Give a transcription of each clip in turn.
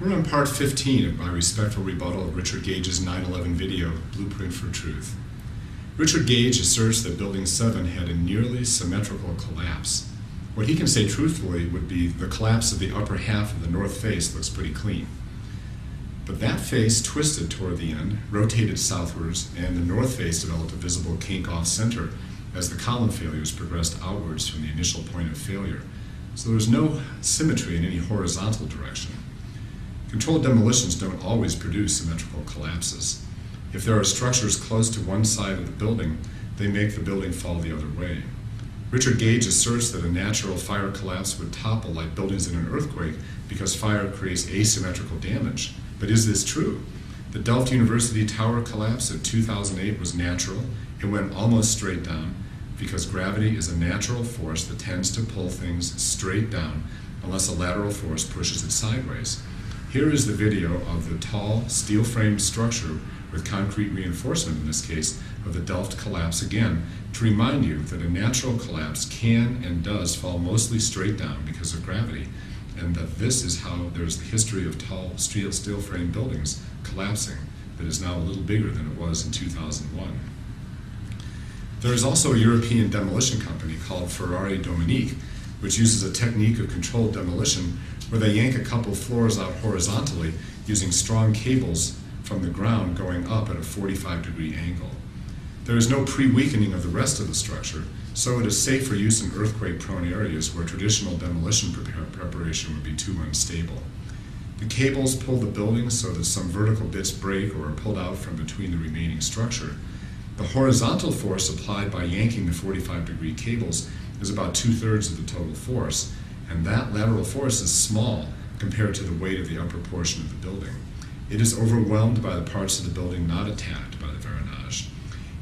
We're on part 15 of my respectful rebuttal of Richard Gage's 9/11 video, Blueprint for Truth. Richard Gage asserts that Building 7 had a nearly symmetrical collapse. What he can say truthfully would be the collapse of the upper half of the north face looks pretty clean. But that face twisted toward the end, rotated southwards, and the north face developed a visible kink off center as the column failures progressed outwards from the initial point of failure. So there's no symmetry in any horizontal direction. Controlled demolitions don't always produce symmetrical collapses. If there are structures close to one side of the building, they make the building fall the other way. Richard Gage asserts that a natural fire collapse would topple like buildings in an earthquake because fire creates asymmetrical damage. But is this true? The Delft University tower collapse of 2008 was natural. It went almost straight down because gravity is a natural force that tends to pull things straight down unless a lateral force pushes it sideways. Here is the video of the tall, steel-framed structure with concrete reinforcement, in this case, of the Delft collapse again, to remind you that a natural collapse can and does fall mostly straight down because of gravity, and that this is how there's the history of tall, steel-framed buildings collapsing that is now a little bigger than it was in 2001. There is also a European demolition company called Ferrari Dominique, which uses a technique of controlled demolition where they yank a couple floors out horizontally using strong cables from the ground going up at a 45-degree angle. There is no pre-weakening of the rest of the structure, so it is safe for use in earthquake-prone areas where traditional demolition preparation would be too unstable. The cables pull the building so that some vertical bits break or are pulled out from between the remaining structure. The horizontal force applied by yanking the 45-degree cables is about 2/3 of the total force, and that lateral force is small compared to the weight of the upper portion of the building. It is overwhelmed by the parts of the building not attacked by the varanage.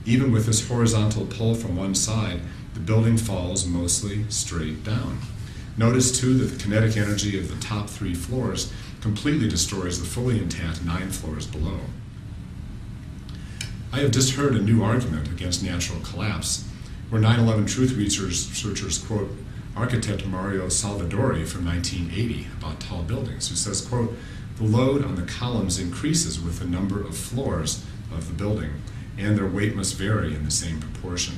Even with this horizontal pull from one side, the building falls mostly straight down. Notice too that the kinetic energy of the top 3 floors completely destroys the fully intact 9 floors below. I have just heard a new argument against natural collapse, where 9/11 truth researchers quote architect Mario Salvadori from 1980 about tall buildings, who says, quote, "The load on the columns increases with the number of floors of the building, and their weight must vary in the same proportion."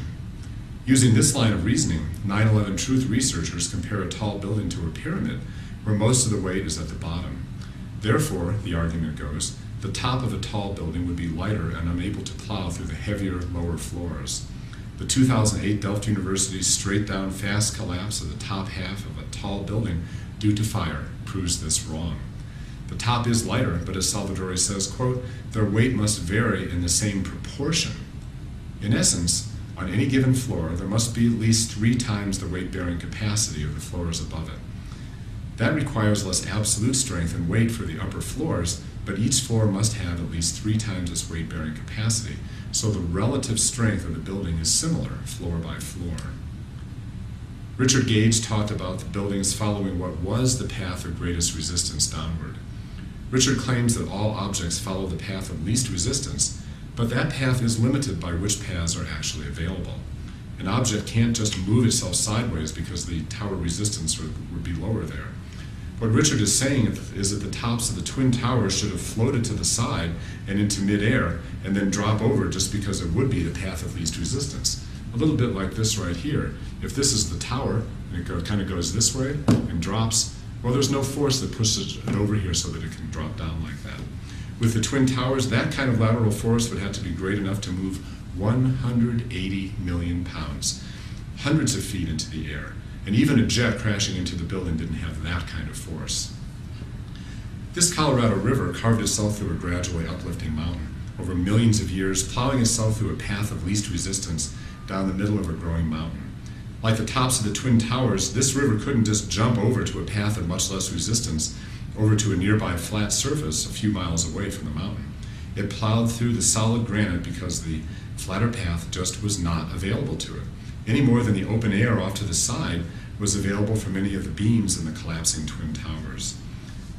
Using this line of reasoning, 9/11 truth researchers compare a tall building to a pyramid, where most of the weight is at the bottom. Therefore, the argument goes, the top of a tall building would be lighter and unable to plow through the heavier lower floors. The 2008 Delft University straight-down fast collapse of the top half of a tall building due to fire proves this wrong. The top is lighter, but as Salvadori says, quote, "their weight must vary in the same proportion." In essence, on any given floor, there must be at least 3 times the weight-bearing capacity of the floors above it. That requires less absolute strength and weight for the upper floors, but each floor must have at least 3 times its weight-bearing capacity, so the relative strength of the building is similar, floor by floor. Richard Gage talked about the buildings following what was the path of greatest resistance downward. Richard claims that all objects follow the path of least resistance, but that path is limited by which paths are actually available. An object can't just move itself sideways because the tower resistance would be lower there. What Richard is saying is that the tops of the twin towers should have floated to the side and into midair and then drop over just because it would be the path of least resistance. A little bit like this right here. If this is the tower and it kind of goes this way and drops, well, there's no force that pushes it over here so that it can drop down like that. With the twin towers, that kind of lateral force would have to be great enough to move 180 million pounds, hundreds of feet into the air. And even a jet crashing into the building didn't have that kind of force. This Colorado River carved itself through a gradually uplifting mountain over millions of years, plowing itself through a path of least resistance down the middle of a growing mountain. Like the tops of the twin towers, this river couldn't just jump over to a path of much less resistance over to a nearby flat surface a few miles away from the mountain. It plowed through the solid granite because the flatter path just was not available to it, any more than the open air off to the side was available for many of the beams in the collapsing twin towers.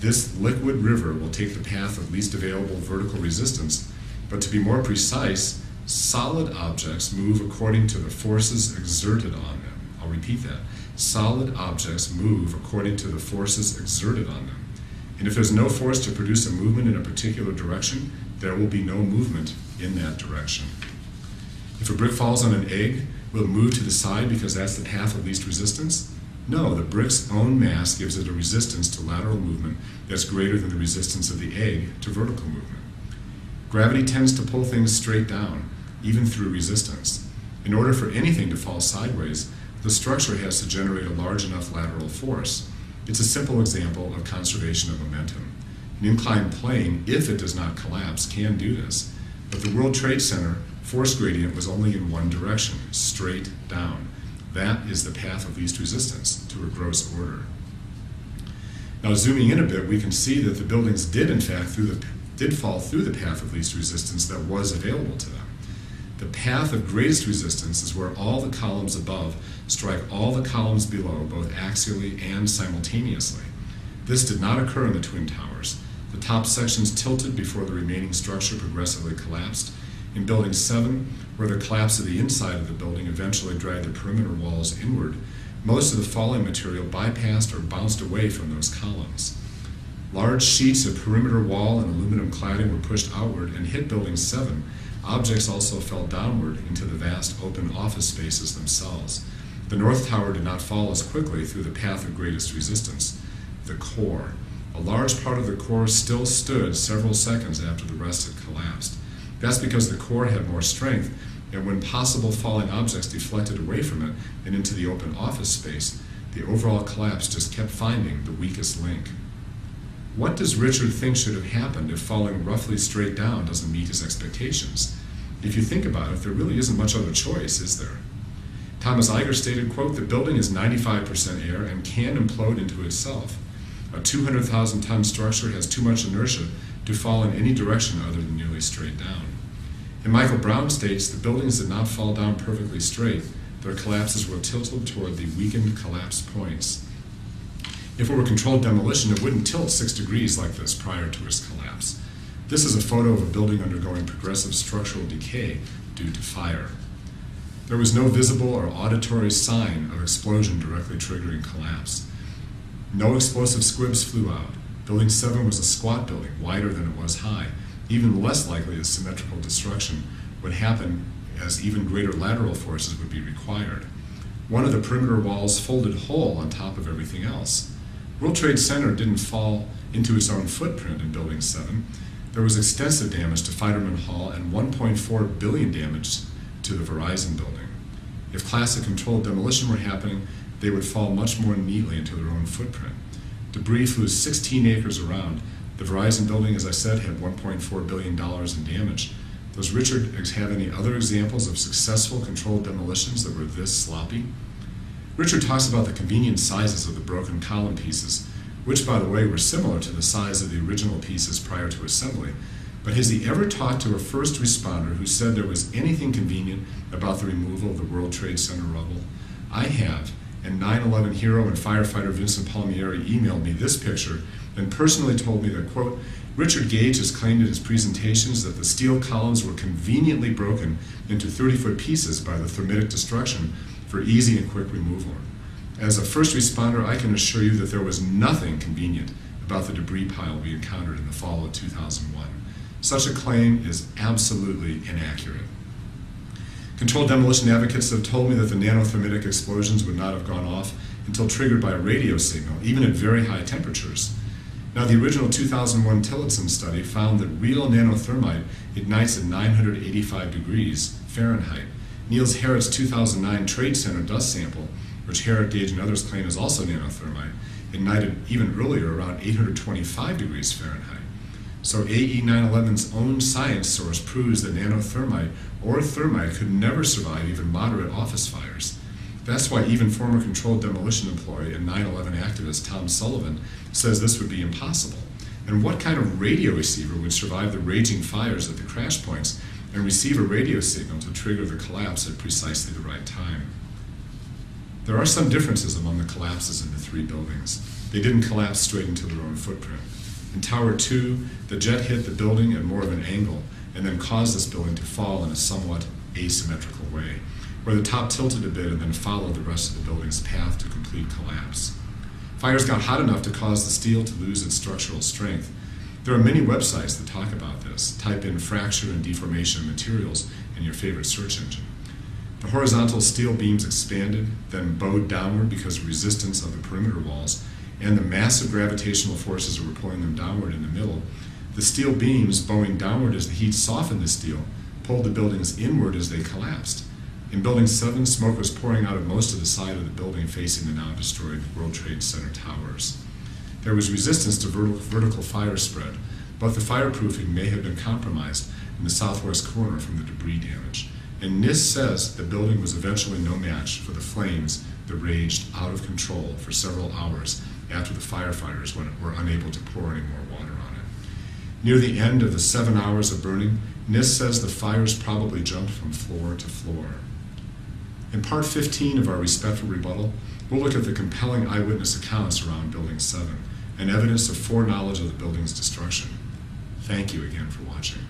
This liquid river will take the path of least available vertical resistance, but to be more precise, solid objects move according to the forces exerted on them. I'll repeat that. Solid objects move according to the forces exerted on them. And if there's no force to produce a movement in a particular direction, there will be no movement in that direction. If a brick falls on an egg, will it move to the side because that's the path of least resistance? No, the brick's own mass gives it a resistance to lateral movement that's greater than the resistance of the egg to vertical movement. Gravity tends to pull things straight down, even through resistance. In order for anything to fall sideways, the structure has to generate a large enough lateral force. It's a simple example of conservation of momentum. An inclined plane, if it does not collapse, can do this. But the World Trade Center force gradient was only in one direction, straight down. That is the path of least resistance to a gross order. Now, zooming in a bit, we can see that the buildings did, in fact, fall through the path of least resistance that was available to them. The path of greatest resistance is where all the columns above strike all the columns below, both axially and simultaneously. This did not occur in the Twin Towers. The top sections tilted before the remaining structure progressively collapsed. In Building 7, where the collapse of the inside of the building eventually dragged the perimeter walls inward, most of the falling material bypassed or bounced away from those columns. Large sheets of perimeter wall and aluminum cladding were pushed outward and hit Building 7. Objects also fell downward into the vast open office spaces themselves. The North Tower did not fall as quickly through the path of greatest resistance. The core. A large part of the core still stood several seconds after the rest had collapsed. That's because the core had more strength, and when possible falling objects deflected away from it and into the open office space, the overall collapse just kept finding the weakest link. What does Richard think should have happened if falling roughly straight down doesn't meet his expectations? If you think about it, there really isn't much other choice, is there? Thomas Eiger stated, quote, "The building is 95% air and can implode into itself. A 200,000-ton structure has too much inertia to fall in any direction other than nearly straight down." And Michael Brown states, "The buildings did not fall down perfectly straight. Their collapses were tilted toward the weakened collapse points." If it were controlled demolition, it wouldn't tilt 6 degrees like this prior to its collapse. This is a photo of a building undergoing progressive structural decay due to fire. There was no visible or auditory sign of explosion directly triggering collapse. No explosive squibs flew out. Building 7 was a squat building, wider than it was high. Even less likely that symmetrical destruction would happen, as even greater lateral forces would be required. One of the perimeter walls folded whole on top of everything else. World Trade Center didn't fall into its own footprint in Building 7. There was extensive damage to Finerman Hall and $1.4 billion damage to the Verizon building. If classic controlled demolition were happening, they would fall much more neatly into their own footprint. Debris flew 16 acres around. The Verizon building, as I said, had $1.4 billion in damage. Does Richard have any other examples of successful controlled demolitions that were this sloppy? Richard talks about the convenient sizes of the broken column pieces, which, by the way, were similar to the size of the original pieces prior to assembly. But has he ever talked to a first responder who said there was anything convenient about the removal of the World Trade Center rubble? I have, and 9/11 hero and firefighter Vincent Palmieri emailed me this picture and personally told me that, quote, "Richard Gage has claimed in his presentations that the steel columns were conveniently broken into 30-foot pieces by the thermitic destruction for easy and quick removal. As a first responder, I can assure you that there was nothing convenient about the debris pile we encountered in the fall of 2001. Such a claim is absolutely inaccurate. Controlled demolition advocates have told me that the nanothermitic explosions would not have gone off until triggered by a radio signal, even at very high temperatures. Now, the original 2001 Tillotson study found that real nanothermite ignites at 985 degrees Fahrenheit. Niels Harret's 2009 Trade Center dust sample, which Harret, Gage, and others claim is also nanothermite, ignited even earlier around 825 degrees Fahrenheit. So AE 911's own science source proves that nanothermite or thermite could never survive even moderate office fires. That's why even former controlled demolition employee and 9/11 activist Tom Sullivan says this would be impossible. And what kind of radio receiver would survive the raging fires at the crash points and receive a radio signal to trigger the collapse at precisely the right time? There are some differences among the collapses in the 3 buildings. They didn't collapse straight into their own footprint. In Tower 2, the jet hit the building at more of an angle and then caused this building to fall in a somewhat asymmetrical way, where the top tilted a bit and then followed the rest of the building's path to complete collapse. Fires got hot enough to cause the steel to lose its structural strength. There are many websites that talk about this. Type in fracture and deformation of materials in your favorite search engine. The horizontal steel beams expanded, then bowed downward because of resistance of the perimeter walls and the massive gravitational forces that were pulling them downward in the middle. The steel beams, bowing downward as the heat softened the steel, pulled the buildings inward as they collapsed. In Building 7, smoke was pouring out of most of the side of the building facing the now-destroyed World Trade Center towers. There was resistance to vertical fire spread, but the fireproofing may have been compromised in the southwest corner from the debris damage. And NIST says the building was eventually no match for the flames that raged out of control for several hours after the firefighters were unable to pour any more water on it. Near the end of the 7 hours of burning, NIST says the fires probably jumped from floor to floor. In part 15 of our Respectful Rebuttal, we'll look at the compelling eyewitness accounts around Building 7 and evidence of foreknowledge of the building's destruction. Thank you again for watching.